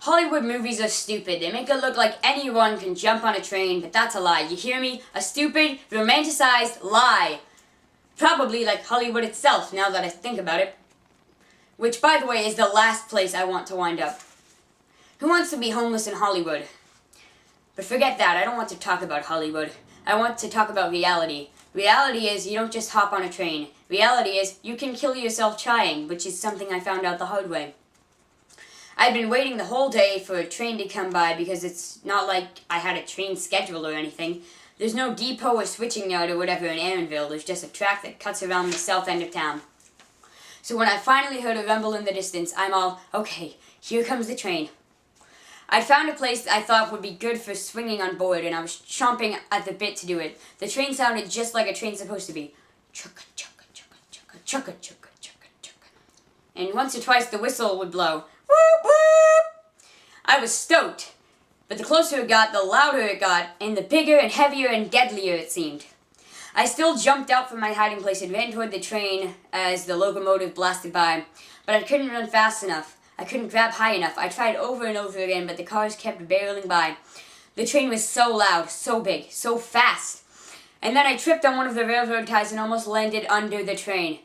Hollywood movies are stupid. They make it look like anyone can jump on a train, but that's a lie. You hear me? A stupid, romanticized lie. Probably like Hollywood itself, now that I think about it. Which, by the way, is the last place I want to wind up. Who wants to be homeless in Hollywood? But forget that, I don't want to talk about Hollywood. I want to talk about reality. Reality is you don't just hop on a train. Reality is you can kill yourself trying, which is something I found out the hard way. I'd been waiting the whole day for a train to come by because it's not like I had a train schedule or anything. There's no depot or switching yard or whatever in Aaronville. There's just a track that cuts around the south end of town. So when I finally heard a rumble in the distance, I'm all, okay, here comes the train. I'd found a place I thought would be good for swinging on board, and I was chomping at the bit to do it. The train sounded just like a train's supposed to be. Chugga, chugga, chugga, chugga, chugga, chugga, chugga, chugga. And once or twice the whistle would blow. Whoop, whoop! I was stoked. But the closer it got, the louder it got, and the bigger and heavier and deadlier it seemed. I still jumped out from my hiding place and ran toward the train as the locomotive blasted by, but I couldn't run fast enough. I couldn't grab high enough. I tried over and over again, but the cars kept barreling by. The train was so loud, so big, so fast. And then I tripped on one of the railroad ties and almost landed under the train.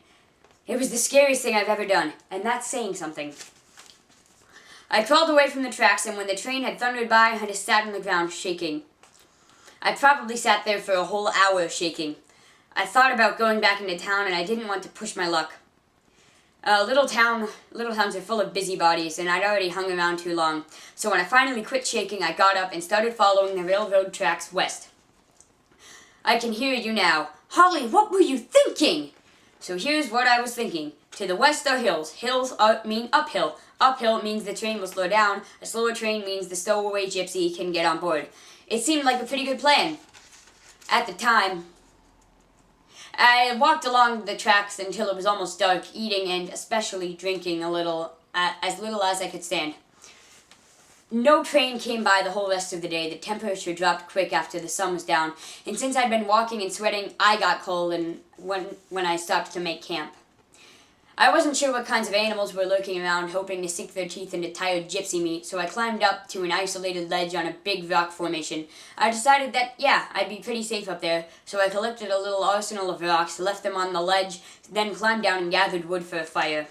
It was the scariest thing I've ever done, and that's saying something. I crawled away from the tracks, and when the train had thundered by, I just sat on the ground, shaking. I probably sat there for a whole hour, shaking. I thought about going back into town, and I didn't want to push my luck. Little towns are full of busybodies, and I'd already hung around too long. So when I finally quit shaking, I got up and started following the railroad tracks west. I can hear you now. Holly, what were you thinking? So here's what I was thinking. To the west are hills. Hills mean uphill. Uphill means the train will slow down. A slower train means the stowaway gypsy can get on board. It seemed like a pretty good plan. At the time, I walked along the tracks until it was almost dark, eating and especially drinking as little as I could stand. No train came by the whole rest of the day. The temperature dropped quick after the sun was down, and since I'd been walking and sweating, I got cold and when I stopped to make camp. I wasn't sure what kinds of animals were lurking around, hoping to sink their teeth into tired gypsy meat, so I climbed up to an isolated ledge on a big rock formation. I decided that, yeah, I'd be pretty safe up there, so I collected a little arsenal of rocks, left them on the ledge, then climbed down and gathered wood for a fire.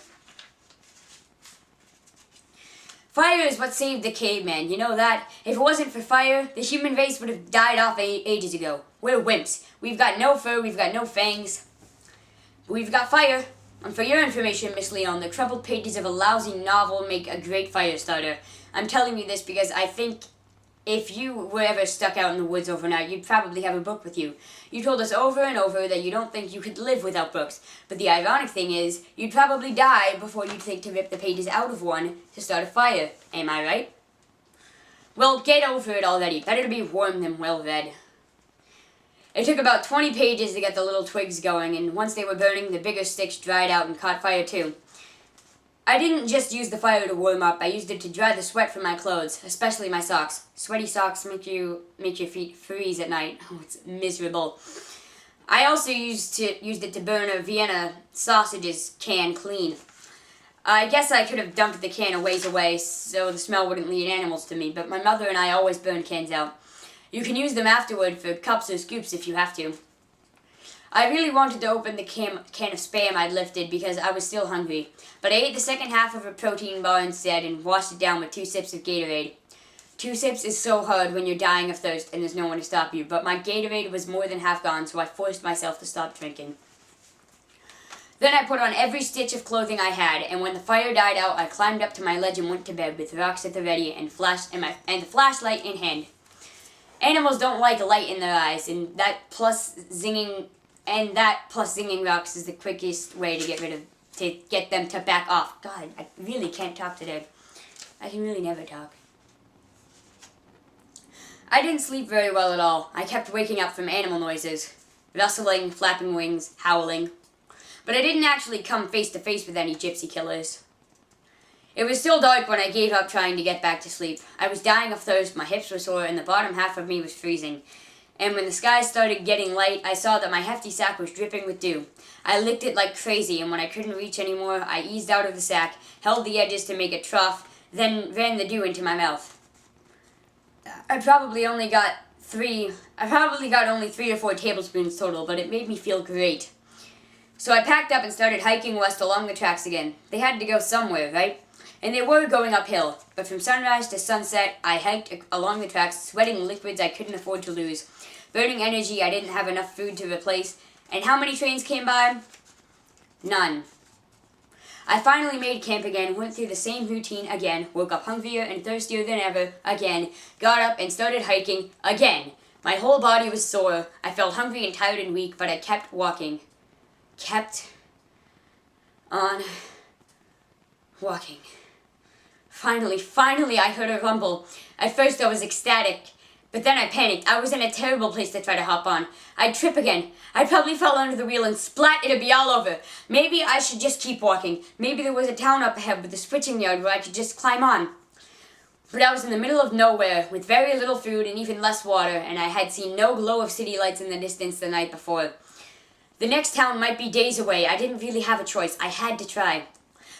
Fire is what saved the caveman, you know that? If it wasn't for fire, the human race would have died off ages ago. We're wimps. We've got no fur, we've got no fangs. But we've got fire. And for your information, Miss Leon, the crumpled pages of a lousy novel make a great fire starter. I'm telling you this because I think if you were ever stuck out in the woods overnight, you'd probably have a book with you. You told us over and over that you don't think you could live without books. But the ironic thing is, you'd probably die before you'd think to rip the pages out of one to start a fire. Am I right? Well, get over it already. Better to be warm than well-read. It took about 20 pages to get the little twigs going, and once they were burning, the bigger sticks dried out and caught fire too. I didn't just use the fire to warm up, I used it to dry the sweat from my clothes, especially my socks. Sweaty socks make your feet freeze at night. Oh, it's miserable. I also used it to burn a Vienna sausages can clean. I guess I could have dumped the can a ways away so the smell wouldn't lead animals to me, but my mother and I always burn cans out. You can use them afterward for cups or scoops if you have to. I really wanted to open the can of Spam I'd lifted because I was still hungry, but I ate the second half of a protein bar instead and washed it down with 2 sips of Gatorade. 2 sips is so hard when you're dying of thirst and there's no one to stop you, but my Gatorade was more than half gone, so I forced myself to stop drinking. Then I put on every stitch of clothing I had, and when the fire died out, I climbed up to my ledge and went to bed with rocks at the ready and the flashlight in hand. Animals don't like light in their eyes, and that plus zinging rocks is the quickest way to get them to back off. God, I really can't talk today. I can really never talk. I didn't sleep very well at all. I kept waking up from animal noises, rustling, flapping wings, howling. But I didn't actually come face to face with any gypsy killers. It was still dark when I gave up trying to get back to sleep. I was dying of thirst, my hips were sore, and the bottom half of me was freezing. And when the sky started getting light, I saw that my hefty sack was dripping with dew. I licked it like crazy, and when I couldn't reach anymore, I eased out of the sack, held the edges to make a trough, then ran the dew into my mouth. I probably got only 3 or 4 tablespoons total, but it made me feel great. So I packed up and started hiking west along the tracks again. They had to go somewhere, right? And they were going uphill, but from sunrise to sunset, I hiked along the tracks, sweating liquids I couldn't afford to lose, burning energy I didn't have enough food to replace. And how many trains came by? None. I finally made camp again, went through the same routine again, woke up hungrier and thirstier than ever again, got up and started hiking again. My whole body was sore. I felt hungry and tired and weak, but I kept walking. Kept on walking. Finally, I heard a rumble. At first I was ecstatic, but then I panicked. I was in a terrible place to try to hop on. I'd trip again. I'd probably fall under the wheel and splat, it'd be all over. Maybe I should just keep walking. Maybe there was a town up ahead with a switching yard where I could just climb on. But I was in the middle of nowhere, with very little food and even less water, and I had seen no glow of city lights in the distance the night before. The next town might be days away. I didn't really have a choice. I had to try.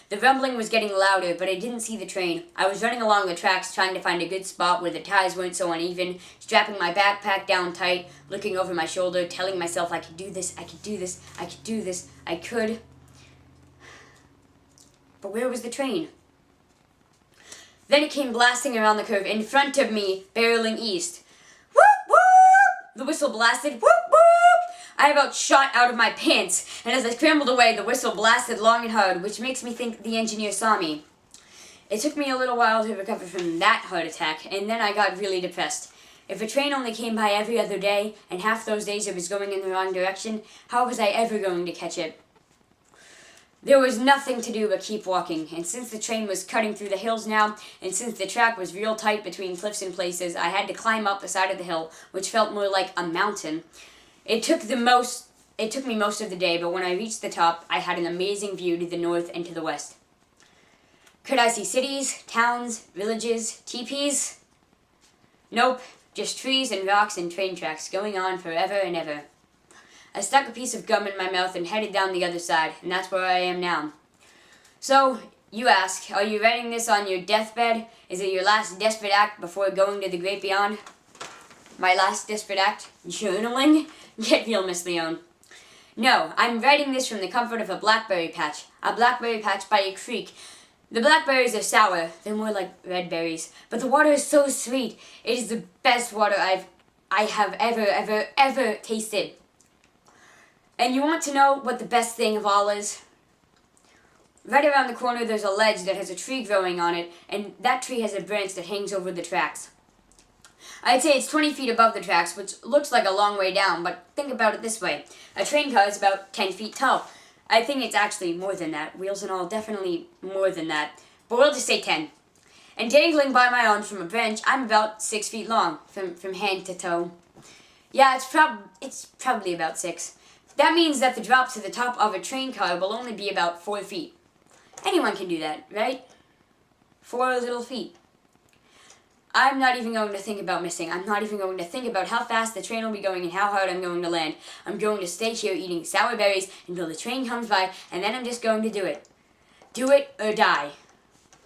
The rumbling was getting louder, but I didn't see the train. I was running along the tracks, trying to find a good spot where the ties weren't so uneven, strapping my backpack down tight, looking over my shoulder, telling myself I could do this, I could do this, I could do this, I could. But where was the train? Then it came blasting around the curve in front of me, barreling east. Whoop, whoop! The whistle blasted. Whoop, whoop! I about shot out of my pants, and as I scrambled away, the whistle blasted long and hard, which makes me think the engineer saw me. It took me a little while to recover from that heart attack, and then I got really depressed. If a train only came by every other day, and half those days it was going in the wrong direction, how was I ever going to catch it? There was nothing to do but keep walking, and since the train was cutting through the hills now, and since the track was real tight between cliffs and places, I had to climb up the side of the hill, which felt more like a mountain. It took me most of the day, but when I reached the top, I had an amazing view to the north and to the west. Could I see cities, towns, villages, teepees? Nope, just trees and rocks and train tracks going on forever and ever. I stuck a piece of gum in my mouth and headed down the other side, and that's where I am now. So, you ask, are you writing this on your deathbed? Is it your last desperate act before going to the great beyond? My last desperate act? Journaling? Get real, Miss Leone. No, I'm writing this from the comfort of a blackberry patch by a creek. The blackberries are sour, they're more like red berries, but the water is so sweet. It is the best water I have ever tasted. And you want to know what the best thing of all is? Right around the corner there's a ledge that has a tree growing on it, and that tree has a branch that hangs over the tracks. I'd say it's 20 feet above the tracks, which looks like a long way down, but think about it this way. A train car is about 10 feet tall. I think it's actually more than that. Wheels and all, definitely more than that. But we'll just say 10. And dangling by my arms from a branch, I'm about 6 feet long, from hand to toe. Yeah, it's probably about 6. That means that the drop to the top of a train car will only be about 4 feet. Anyone can do that, right? 4 little feet. I'm not even going to think about missing. I'm not even going to think about how fast the train will be going and how hard I'm going to land. I'm going to stay here eating sour berries until the train comes by, and then I'm just going to do it. Do it or die.